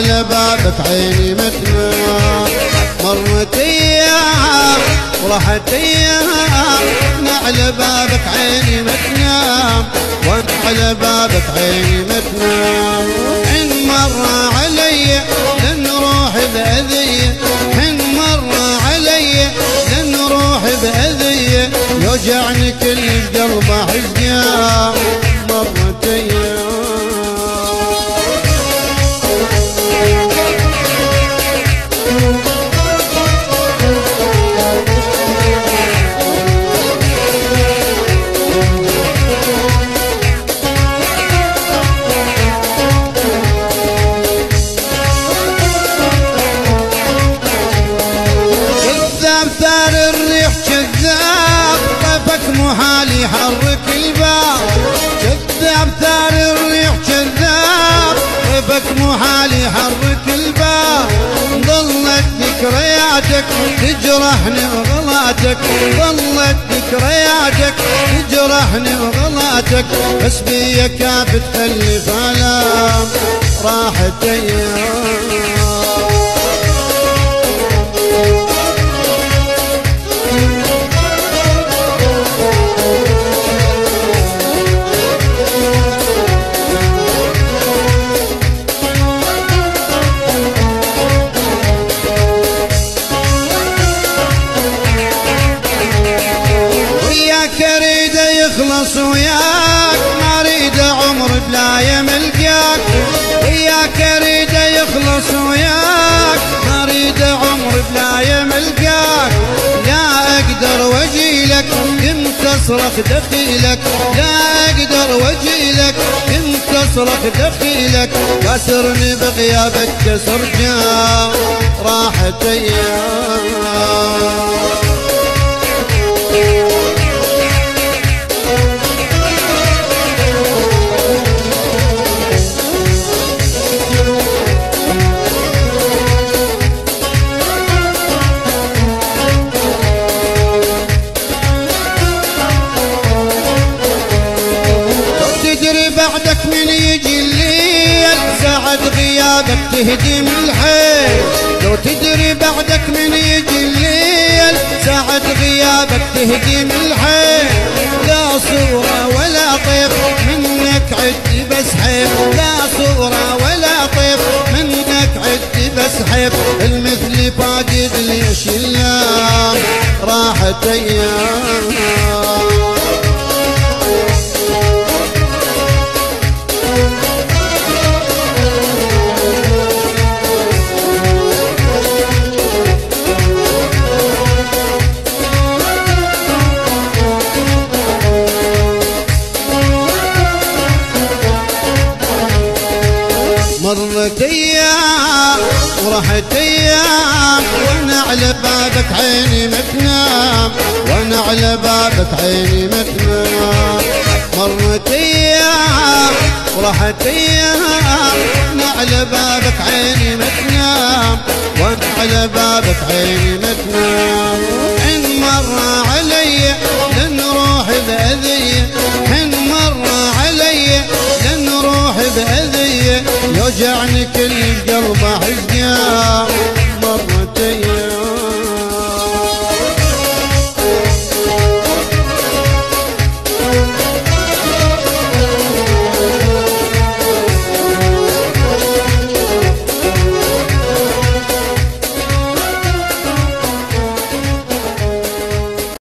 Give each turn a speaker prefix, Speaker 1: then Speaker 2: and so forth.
Speaker 1: على بابك عيني ما تنام. مرت ايام وراحت ايام، وانا على بابك عيني ما تنام، وانا على بابك عيني ما تنام. حين مر علي لن روح بأذية، حين مر علي لن روح بأذية، يوجعني كل قلبه حزقان. مرت ايام ثار الريح كذاب، طيفك محال يحرك الباب. كذاب ثار الريح كذاب، طيفك محال يحرك الباب. ظلت ذكرياتك تجرحني وغلاتك، ظلت ذكرياتك تجرحني وغلاتك، بس بيا كاف تخلف آلام. راحت ايام يخلص وياك، ما اريد عمر بلا يملقاك. وياك اريد يخلص وياك، ما اريد عمر بلا يملقاك. لا اقدر واجيلك كنت اصرخ دخيلك، لا اقدر واجيلك كنت اصرخ دخيلك. كسرني بغيابك كسر جام. راحت ايام بعدك من يجي الليل، ساعة غيابك تهدم الحيل. لو تدري بعدك من يجي الليل، ساعة غيابك تهدم الحيل. لا صورة ولا طيف منك عد بس حيف، لا صورة ولا طيف منك عد بس حيف. المثل فاقد ليش اللام. راحت ايام مرت ايام وراحت ايام، وانا على بابك عيني ما تنام، وانا على بابك عيني ما تنام. مرت ايام وراحت ايام، وانا على بابك عيني ما تنام، وانا على بابك عيني ما تنام. حين مر علي لن روح بأذية، حين مر علي لن روح بأذية، يوجعني كل